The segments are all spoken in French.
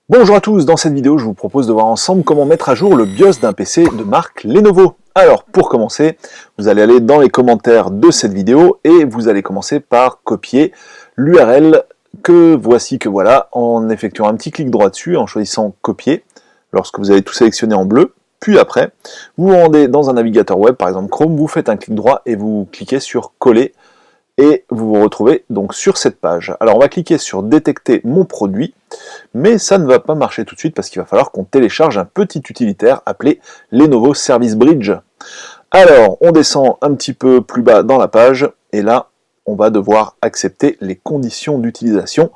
Bonjour à tous, dans cette vidéo je vous propose de voir ensemble comment mettre à jour le BIOS d'un PC de marque Lenovo. Alors pour commencer, vous allez aller dans les commentaires de cette vidéo et vous allez commencer par copier l'URL que voilà en effectuant un petit clic droit dessus, en choisissant copier lorsque vous avez tout sélectionné en bleu. Puis après, vous vous rendez dans un navigateur web, par exemple Chrome, vous faites un clic droit et vous cliquez sur coller et vous vous retrouvez donc sur cette page. Alors on va cliquer sur détecter mon produit, mais ça ne va pas marcher tout de suite parce qu'il va falloir qu'on télécharge un petit utilitaire appelé Lenovo Service Bridge. Alors on descend un petit peu plus bas dans la page et là on va devoir accepter les conditions d'utilisation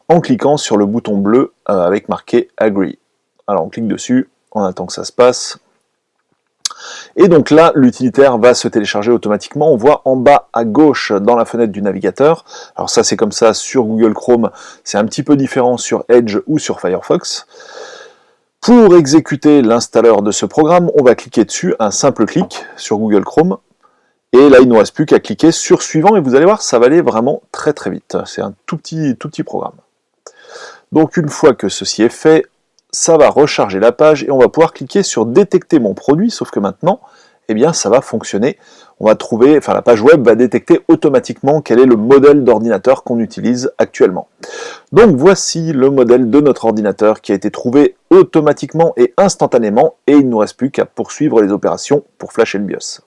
en cliquant sur le bouton bleu avec marqué Agree. Alors on clique dessus, on attend que ça se passe. Et donc là, l'utilitaire va se télécharger automatiquement. On voit en bas à gauche dans la fenêtre du navigateur. Alors ça, c'est comme ça sur Google Chrome. C'est un petit peu différent sur Edge ou sur Firefox. Pour exécuter l'installeur de ce programme, on va cliquer dessus, un simple clic sur Google Chrome. Et là, il ne nous reste plus qu'à cliquer sur suivant. Et vous allez voir, ça va aller vraiment très très vite. C'est un tout petit programme. Donc une fois que ceci est fait, ça va recharger la page et on va pouvoir cliquer sur détecter mon produit, sauf que maintenant, eh bien, ça va fonctionner. On va trouver, la page web va détecter automatiquement quel est le modèle d'ordinateur qu'on utilise actuellement. Donc voici le modèle de notre ordinateur qui a été trouvé automatiquement et instantanément et il ne nous reste plus qu'à poursuivre les opérations pour flasher le BIOS.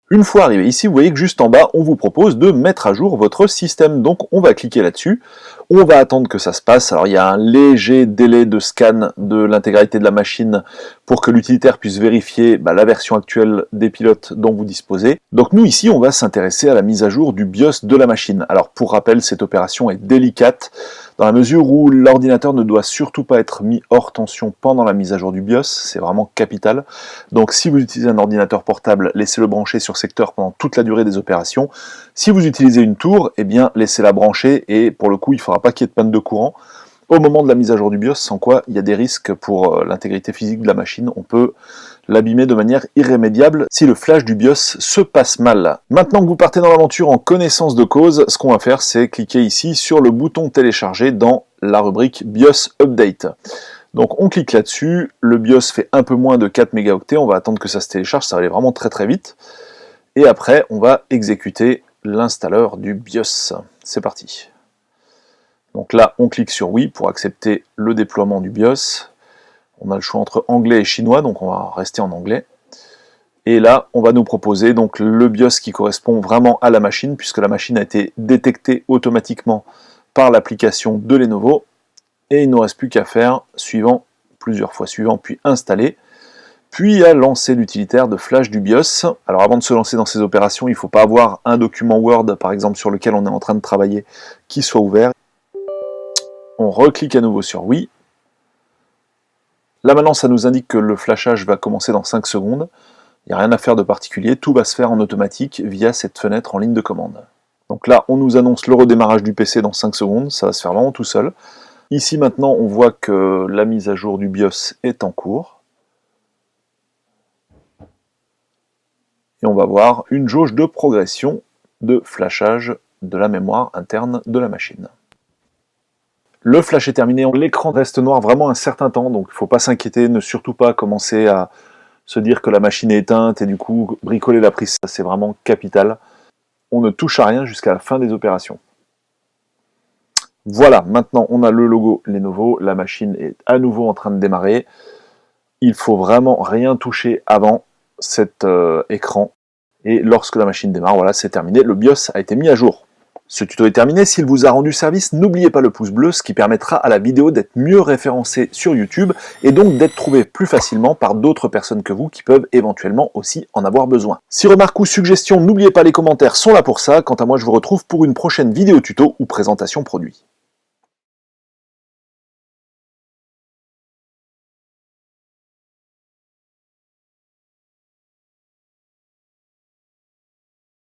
Une fois arrivé ici, vous voyez que juste en bas, on vous propose de mettre à jour votre système. Donc on va cliquer là-dessus, on va attendre que ça se passe. Alors il y a un léger délai de scan de l'intégralité de la machine pour que l'utilitaire puisse vérifier la version actuelle des pilotes dont vous disposez. Donc nous ici, on va s'intéresser à la mise à jour du BIOS de la machine. Alors pour rappel, cette opération est délicate dans la mesure où l'ordinateur ne doit surtout pas être mis hors tension pendant la mise à jour du BIOS, c'est vraiment capital. Donc si vous utilisez un ordinateur portable, laissez-le brancher sur secteur pendant toute la durée des opérations. Si vous utilisez une tour, eh bien laissez-la brancher et pour le coup, il ne faudra pas qu'il y ait de panne de courant au moment de la mise à jour du BIOS, sans quoi il y a des risques pour l'intégrité physique de la machine. On peut l'abîmer de manière irrémédiable si le flash du BIOS se passe mal. Maintenant que vous partez dans l'aventure en connaissance de cause, ce qu'on va faire, c'est cliquer ici sur le bouton télécharger dans la rubrique BIOS Update. Donc on clique là-dessus, le BIOS fait un peu moins de 4 mégaoctets, on va attendre que ça se télécharge, ça va aller vraiment très très vite. Et après, on va exécuter l'installeur du BIOS. C'est parti. Donc là, on clique sur oui pour accepter le déploiement du BIOS. On a le choix entre anglais et chinois, donc on va rester en anglais. Et là, on va nous proposer donc le BIOS qui correspond vraiment à la machine, puisque la machine a été détectée automatiquement par l'application de Lenovo. Et il ne nous reste plus qu'à faire suivant, plusieurs fois suivant, puis installer, puis à lancer l'utilitaire de flash du BIOS. Alors avant de se lancer dans ces opérations, il ne faut pas avoir un document Word, par exemple, sur lequel on est en train de travailler, qui soit ouvert. On reclique à nouveau sur oui. Là maintenant, ça nous indique que le flashage va commencer dans 5 secondes. Il n'y a rien à faire de particulier, tout va se faire en automatique via cette fenêtre en ligne de commande. Donc là, on nous annonce le redémarrage du PC dans 5 secondes, ça va se faire vraiment tout seul. Ici maintenant, on voit que la mise à jour du BIOS est en cours. Et on va voir une jauge de progression de flashage de la mémoire interne de la machine. Le flash est terminé, l'écran reste noir vraiment un certain temps, donc il ne faut pas s'inquiéter, ne surtout pas commencer à se dire que la machine est éteinte et du coup bricoler la prise, ça c'est vraiment capital. On ne touche à rien jusqu'à la fin des opérations. Voilà, maintenant on a le logo Lenovo, la machine est à nouveau en train de démarrer. Il faut vraiment rien toucher avant cet écran. Et lorsque la machine démarre, voilà, c'est terminé, le BIOS a été mis à jour. Ce tuto est terminé, s'il vous a rendu service, n'oubliez pas le pouce bleu, ce qui permettra à la vidéo d'être mieux référencée sur YouTube et donc d'être trouvée plus facilement par d'autres personnes que vous qui peuvent éventuellement aussi en avoir besoin. Si remarques ou suggestions, n'oubliez pas les commentaires sont là pour ça, quant à moi je vous retrouve pour une prochaine vidéo tuto ou présentation produit.